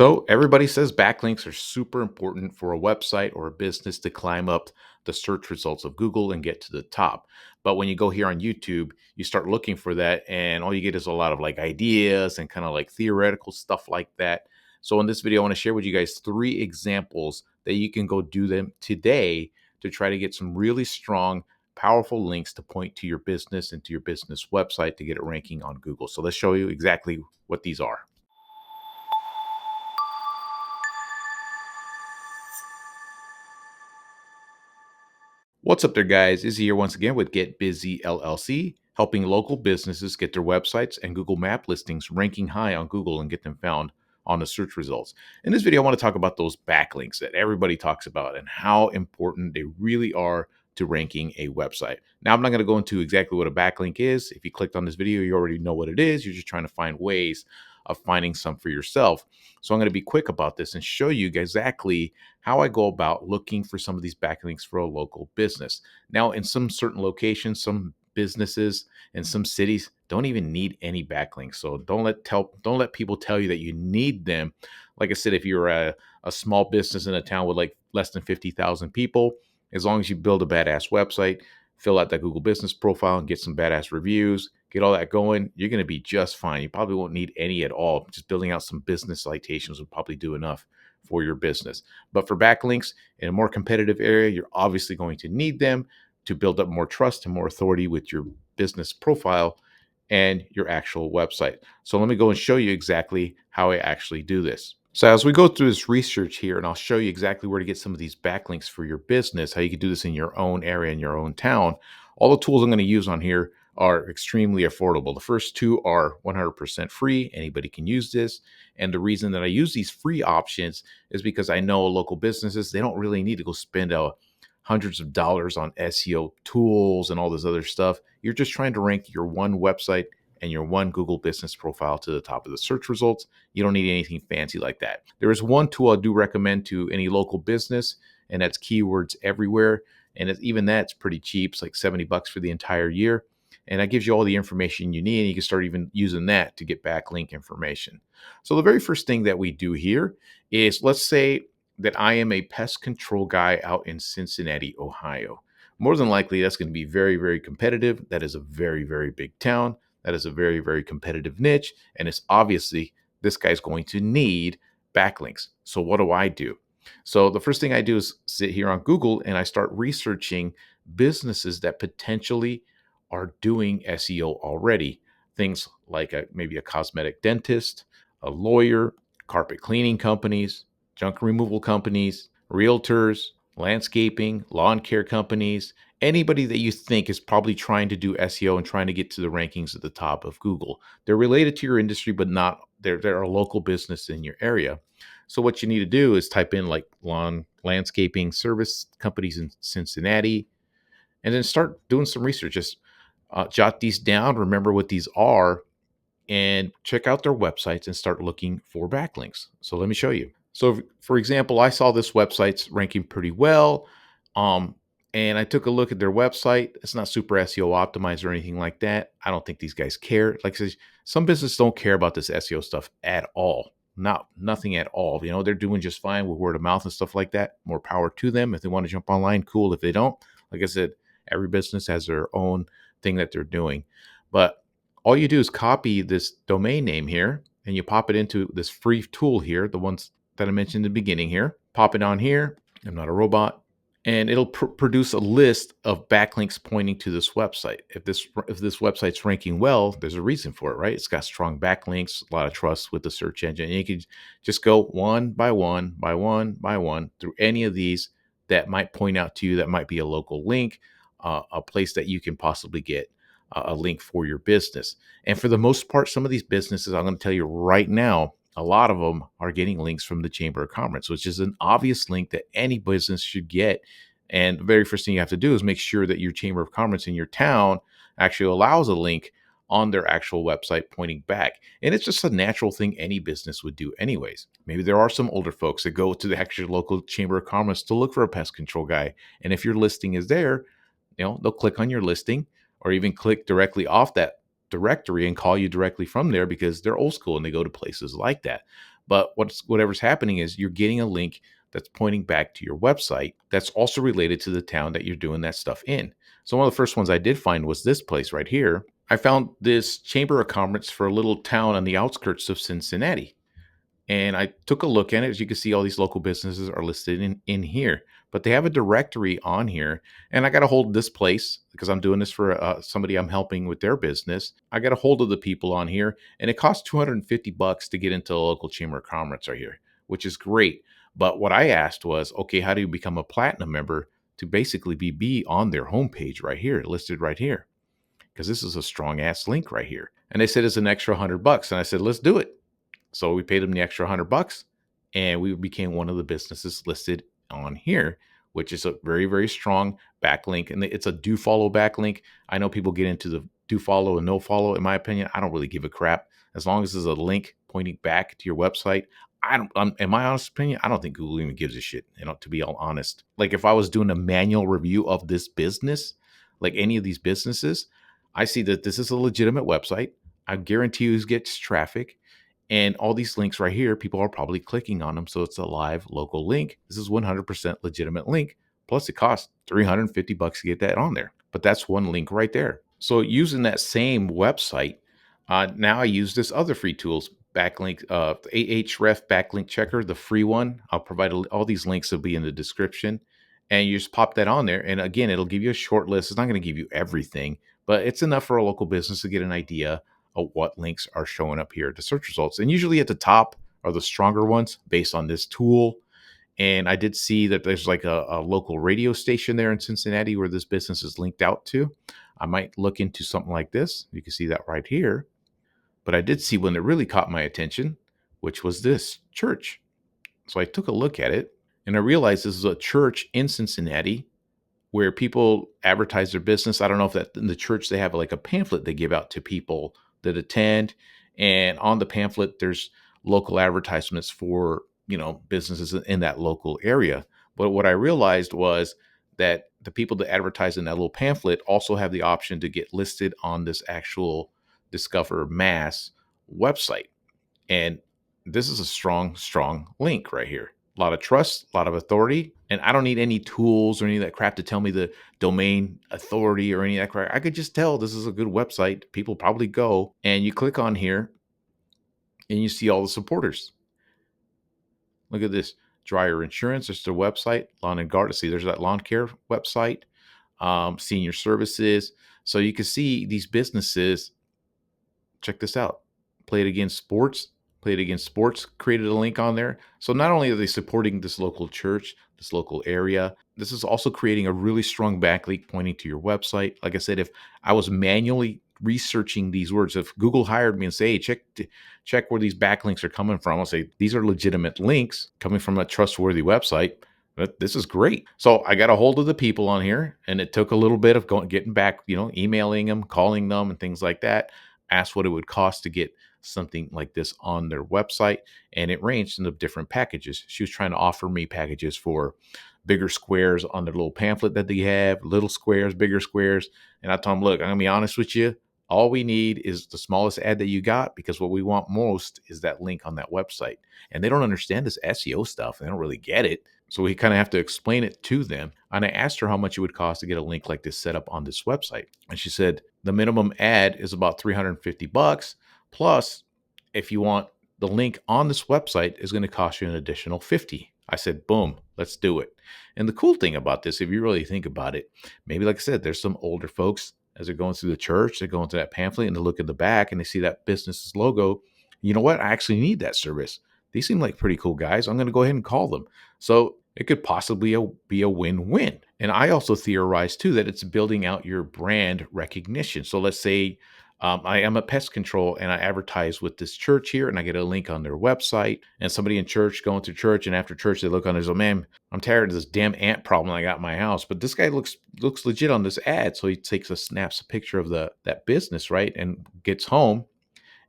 So everybody says backlinks are super important for a website or a business to climb up the search results of Google and get to the top. But when you go here on YouTube, you start looking for that, and all you get is a lot of like ideas and kind of like theoretical stuff like that. So in this video, I want to share with you guys 3 examples that you can go do them today to try to get some really strong, powerful links to point to your business and to your business website to get it ranking on Google. So let's show you exactly what these are. What's up there, guys? Izzy here once again with Get Busy LLC, helping local businesses get their websites and Google Map listings ranking high on Google and get them found on the search results. In this video, I want to talk about those backlinks that everybody talks about and how important they really are to ranking a website. Now, I'm not going to go into exactly what a backlink is. If you clicked on this video, you already know what it is. You're just trying to find ways of finding some for yourself. So I'm going to be quick about this and show you exactly how I go about looking for some of these backlinks for a local business. Now, in some certain locations, some businesses and some cities don't even need any backlinks. So don't let people tell you that you need them. Like I said, if you're a small business in a town with like less than 50,000 people, as long as you build a badass website, fill out that Google business profile and get some badass reviews, get all that going, you're going to be just fine. You probably won't need any at all. Just building out some business citations will probably do enough for your business. But for backlinks in a more competitive area, you're obviously going to need them to build up more trust and more authority with your business profile and your actual website. So let me go and show you exactly how I actually do this. So as we go through this research here, and I'll show you exactly where to get some of these backlinks for your business, how you can do this in your own area, in your own town. All the tools I'm going to use on here are extremely affordable. The first two are 100% free. Anybody can use this. And the reason that I use these free options is because I know local businesses, they don't really need to go spend hundreds of dollars on SEO tools and all this other stuff. You're just trying to rank your one website and your one Google business profile to the top of the search results. You don't need anything fancy like that. There is one tool I do recommend to any local business, and that's Keywords Everywhere. And even that's pretty cheap. It's like $70 for the entire year. And that gives you all the information you need. And you can start even using that to get backlink information. So the very first thing that we do here is, let's say that I am a pest control guy out in Cincinnati, Ohio. More than likely, that's going to be very, very competitive. That is a very, very big town. That is a very, very competitive niche. And it's obviously this guy's going to need backlinks. So what do? So the first thing I do is sit here on Google and I start researching businesses that potentially are doing SEO already. Things like maybe a cosmetic dentist, a lawyer, carpet cleaning companies, junk removal companies, realtors, landscaping, lawn care companies, anybody that you think is probably trying to do SEO and trying to get to the rankings at the top of Google. They're related to your industry, but not they're a local business in your area. So what you need to do is type in like lawn landscaping service companies in Cincinnati, and then start doing some research. Just jot these down, remember what these are, and check out their websites and start looking for backlinks. So let me show you. So for example, I saw this website's ranking pretty well. Um, and I took a look at their website. It's not super SEO optimized or anything like that. I don't think these guys care. Like I said, some businesses don't care about this SEO stuff at all. Nothing at all. You know, they're doing just fine with word of mouth and stuff like that. More power to them. If they want to jump online, cool. If they don't, like I said, every business has their own thing that they're doing. But all you do is copy this domain name here and you pop it into this free tool here, the ones that I mentioned in the beginning here. Pop it on here. I'm not a robot. And it'll produce a list of backlinks pointing to this website. If this website's ranking well, there's a reason for it, right? It's got strong backlinks, a lot of trust with the search engine. And you can just go one by one by one by one through any of these that might point out to you that might be a local link, a place that you can possibly get a link for your business. And for the most part, some of these businesses, I'm going to tell you right now, a lot of them are getting links from the Chamber of Commerce, which is an obvious link that any business should get. And the very first thing you have to do is make sure that your Chamber of Commerce in your town actually allows a link on their actual website pointing back. And it's just a natural thing any business would do anyways. Maybe there are some older folks that go to the actual local Chamber of Commerce to look for a pest control guy. And if your listing is there, they'll click on your listing or even click directly off that directory and call you directly from there because they're old school and they go to places like that. But whatever's happening is you're getting a link that's pointing back to your website that's also related to the town that you're doing that stuff in. So one of the first ones I did find was this place right here. I found this chamber of commerce for a little town on the outskirts of Cincinnati. And I took a look at it. As you can see, all these local businesses are listed in here, but they have a directory on here. And I got a hold of this place because I'm doing this for somebody I'm helping with their business. I got a hold of the people on here, and it costs $250 to get into a local chamber of commerce right here, which is great. But what I asked was, okay, how do you become a platinum member to basically be on their homepage right here, listed right here? Because this is a strong ass link right here. And they said it's an extra $100, and I said, let's do it. So we paid them the extra $100 and we became one of the businesses listed on here, which is a very, very strong backlink. And it's a do follow backlink. I know people get into the do follow and no follow. In my opinion, I don't really give a crap. As long as there's a link pointing back to your website, I don't, in my honest opinion, I don't think Google even gives a shit, to be all honest. Like if I was doing a manual review of this business, like any of these businesses, I see that this is a legitimate website. I guarantee you it gets traffic. And all these links right here, people are probably clicking on them. So it's a live local link. This is 100% legitimate link. Plus it costs $350 to get that on there. But that's one link right there. So using that same website, now I use this other free tools, Backlink, Ahref Backlink Checker, the free one. I'll provide all these links will be in the description. And you just pop that on there. And again, it'll give you a short list. It's not going to give you everything, but it's enough for a local business to get an idea of what links are showing up here to search results. And usually at the top are the stronger ones based on this tool. And I did see that there's like a local radio station there in Cincinnati where this business is linked out to. I might look into something like this. You can see that right here. But I did see one that really caught my attention, which was this church. So I took a look at it and I realized this is a church in Cincinnati where people advertise their business. I don't know if that in the church they have like a pamphlet they give out to people that attend, and on the pamphlet there's local advertisements for businesses in that local area. But what I realized was that the people that advertise in that little pamphlet also have the option to get listed on this actual Discover Mass website. And this is a strong, strong link right here. A lot of trust, a lot of authority. And I don't need any tools or any of that crap to tell me the domain authority or any of that crap. I could just tell this is a good website. People probably go, and you click on here and you see all the supporters. Look at this. Dryer Insurance, there's their website. Lawn and Garden. See, there's that lawn care website. Senior Services. So you can see these businesses. Check this out. Play It Against Sports. Play It Against Sports created a link on there. So not only are they supporting this local church, this local area, this is also creating a really strong backlink pointing to your website. Like I said, if I was manually researching these words, if Google hired me and say, hey, check where these backlinks are coming from, I'll say these are legitimate links coming from a trustworthy website. But this is great. So I got a hold of the people on here, and it took a little bit of getting back, emailing them, calling them, and things like that. Asked what it would cost to get something like this on their website, and it ranged in the different packages. She was trying to offer me packages for bigger squares on the little pamphlet that they have, little squares, bigger squares. And I told them, look, I'm gonna be honest with you. All we need is the smallest ad that you got, because what we want most is that link on that website. And they don't understand this SEO stuff. They don't really get it. So we kind of have to explain it to them. And I asked her how much it would cost to get a link like this set up on this website. And she said the minimum ad is about $350. Plus, if you want the link on this website is going to cost you an additional $50. I said, boom, let's do it. And the cool thing about this, if you really think about it, maybe like I said, there's some older folks as they're going through the church, they're going to that pamphlet and they look at the back and they see that business's logo. You know what? I actually need that service. These seem like pretty cool guys. I'm going to go ahead and call them. So it could possibly be a win-win. And I also theorize too that it's building out your brand recognition. So let's say I am a pest control and I advertise with this church here and I get a link on their website, and somebody in church going to church, and after church they look on there and say, man, I'm tired of this damn ant problem I got in my house. But this guy looks legit on this ad. So he snaps a picture of that business, right? And gets home.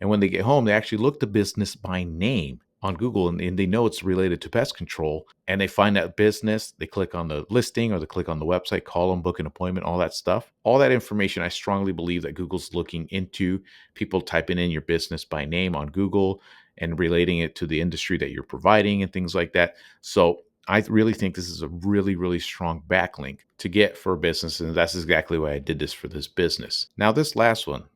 And when they get home, they actually look the business by name on Google, and they know it's related to pest control, and they find that business, they click on the listing or they click on the website, call them, book an appointment, all that stuff. All that information, I strongly believe that Google's looking into people typing in your business by name on Google and relating it to the industry that you're providing and things like that. So I really think this is a really, really strong backlink to get for a business. And that's exactly why I did this for this business. Now, this last one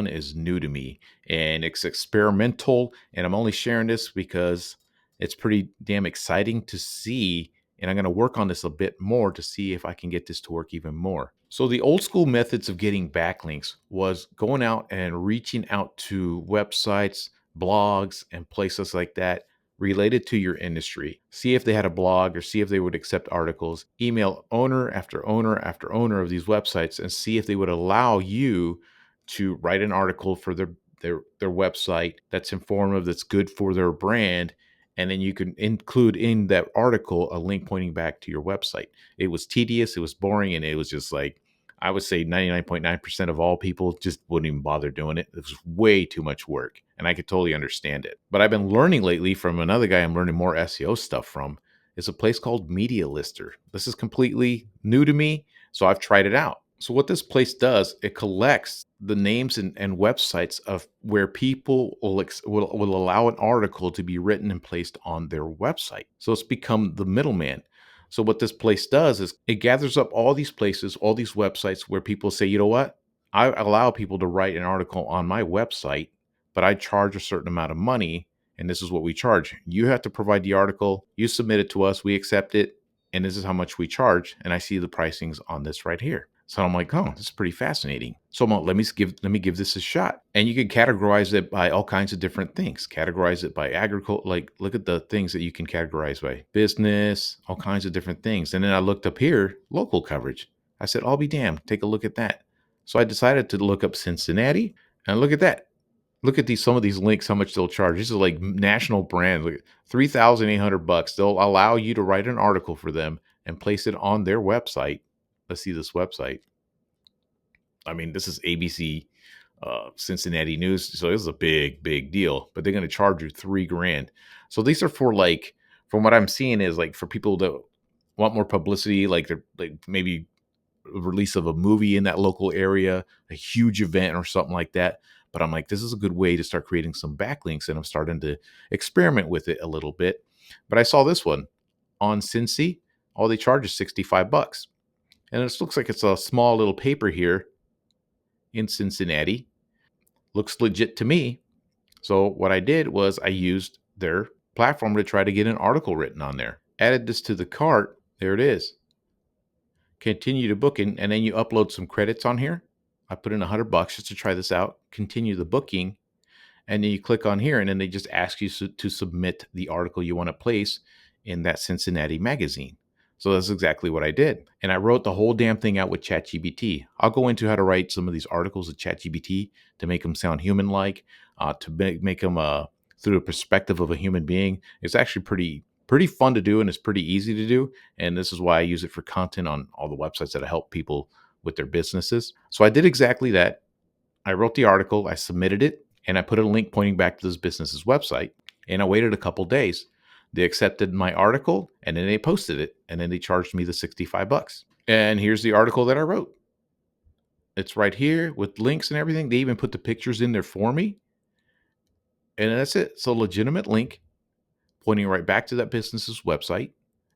is new to me and it's experimental. And I'm only sharing this because it's pretty damn exciting to see. And I'm going to work on this a bit more to see if I can get this to work even more. So, the old school methods of getting backlinks was going out and reaching out to websites, blogs, and places like that related to your industry. See if they had a blog or see if they would accept articles. Email owner after owner after owner of these websites and see if they would allow you to write an article for their website that's informative, that's good for their brand. And then you can include in that article a link pointing back to your website. It was tedious, it was boring, and it was just like, I would say 99.9% of all people just wouldn't even bother doing it. It was way too much work, and I could totally understand it. But I've been learning lately from another guy I'm learning more SEO stuff from. It's a place called Media Lister. This is completely new to me, so I've tried it out. So what this place does, it collects the names and websites of where people will allow an article to be written and placed on their website. So it's become the middleman. So what this place does is it gathers up all these places, all these websites where people say, you know what? I allow people to write an article on my website, but I charge a certain amount of money. And this is what we charge. You have to provide the article, you submit it to us, we accept it, and this is how much we charge. And I see the pricings on this right here. So I'm like, oh, this is pretty fascinating. So I'm like, let me give this a shot. And you can categorize it by all kinds of different things. Categorize it by agriculture, like look at the things that you can categorize by business, all kinds of different things. And then I looked up here, local coverage. I said, I'll be damned, take a look at that. So I decided to look up Cincinnati and look at that. Look at some of these links, how much they'll charge. This is like national brand, like $3,800. They'll allow you to write an article for them and place it on their website. Let's see this website. I mean, this is ABC Cincinnati News, so this is a big, big deal. But they're going to charge you $3,000. So these are for like, from what I'm seeing, is like for people that want more publicity, like they're like maybe release of a movie in that local area, a huge event or something like that. But I'm like, this is a good way to start creating some backlinks, and I'm starting to experiment with it a little bit. But I saw this one on Cincy. All they charge is $65, and it looks like it's a small little paper here in Cincinnati. Looks legit to me. So what I did was I used their platform to try to get an article written on there. Added this to the cart. There it is. Continue to booking, and then you upload some credits on here. I put in $100 just to try this out. Continue the booking, and then you click on here, and then they just ask you to submit the article you want to place in that Cincinnati magazine. So that's exactly what I did. And I wrote the whole damn thing out with ChatGPT. I'll go into how to write some of these articles with ChatGPT to make them sound human-like, to make them through the perspective of a human being. It's actually pretty fun to do, and it's pretty easy to do. And this is why I use it for content on all the websites that I help people with their businesses. So I did exactly that. I wrote the article, I submitted it, and I put a link pointing back to this business's website. And I waited a couple days. They accepted my article, and then they posted it, and then they charged me the $65. And here's the article that I wrote. It's right here with links and everything. They even put the pictures in there for me. And that's it. It's a legitimate link pointing right back to that business's website.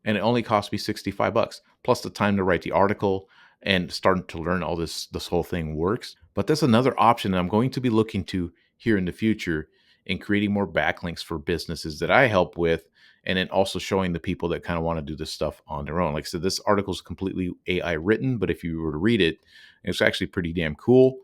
And it only cost me $65 plus the time to write the article and starting to learn all this whole thing works. But that's another option that I'm going to be looking to here in the future in creating more backlinks for businesses that I help with, and then also showing the people that kind of want to do this stuff on their own. Like I said, this article is completely AI written, but if you were to read it, it's actually pretty damn cool.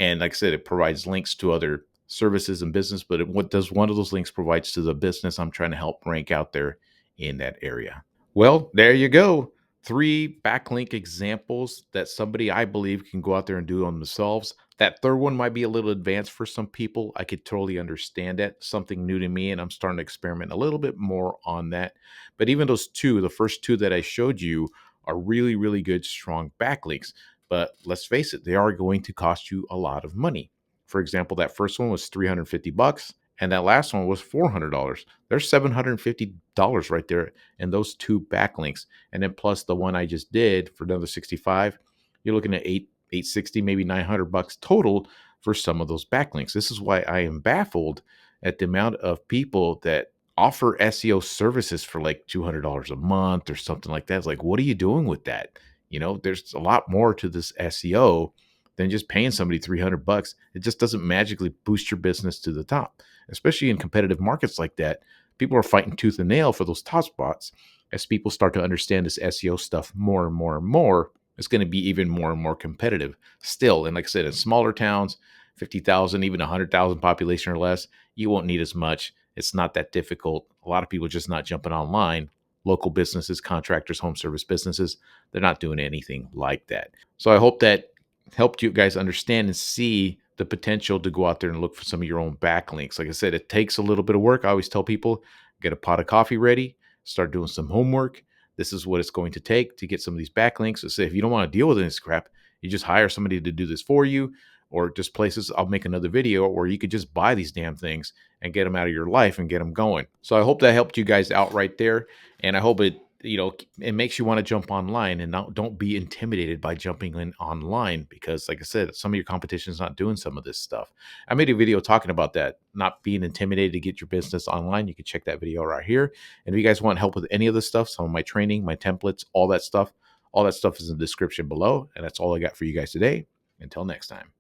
And like I said, it provides links to other services and business, but what does one of those links provides to the business I'm trying to help rank out there in that area? Well, there you go. 3 backlink examples that somebody I believe can go out there and do on themselves. That third one might be a little advanced for some people. I could totally understand that. Something new to me, and I'm starting to experiment a little bit more on that. But even those two, the first two that I showed you, are really, really good, strong backlinks. But let's face it, they are going to cost you a lot of money. For example, that first one was $350, and that last one was $400. There's $750 right there in those 2 backlinks, and then plus the one I just did for another 65. You're looking at 860, maybe $900 total for some of those backlinks. This is why I am baffled at the amount of people that offer SEO services for like $200 a month or something like that. It's like, what are you doing with that? There's a lot more to this SEO than just paying somebody 300 bucks. It just doesn't magically boost your business to the top, especially in competitive markets like that. People are fighting tooth and nail for those top spots. As people start to understand this SEO stuff more and more and more, it's going to be even more and more competitive still. And like I said, in smaller towns, 50,000, even 100,000 population or less, you won't need as much. It's not that difficult. A lot of people are just not jumping online. Local businesses, contractors, home service businesses, they're not doing anything like that. So I hope that helped you guys understand and see the potential to go out there and look for some of your own backlinks. Like I said, it takes a little bit of work. I always tell people, get a pot of coffee ready, start doing some homework. This is what it's going to take to get some of these backlinks. So say if you don't want to deal with this crap, you just hire somebody to do this for you, or just places. I'll make another video where you could just buy these damn things and get them out of your life and get them going. So I hope that helped you guys out right there. And I hope it makes you want to jump online and don't be intimidated by jumping in online, because like I said, some of your competition is not doing some of this stuff. I made a video talking about that, not being intimidated to get your business online. You can check that video right here. And if you guys want help with any of this stuff, some of my training, my templates, all that stuff is in the description below. And that's all I got for you guys today. Until next time.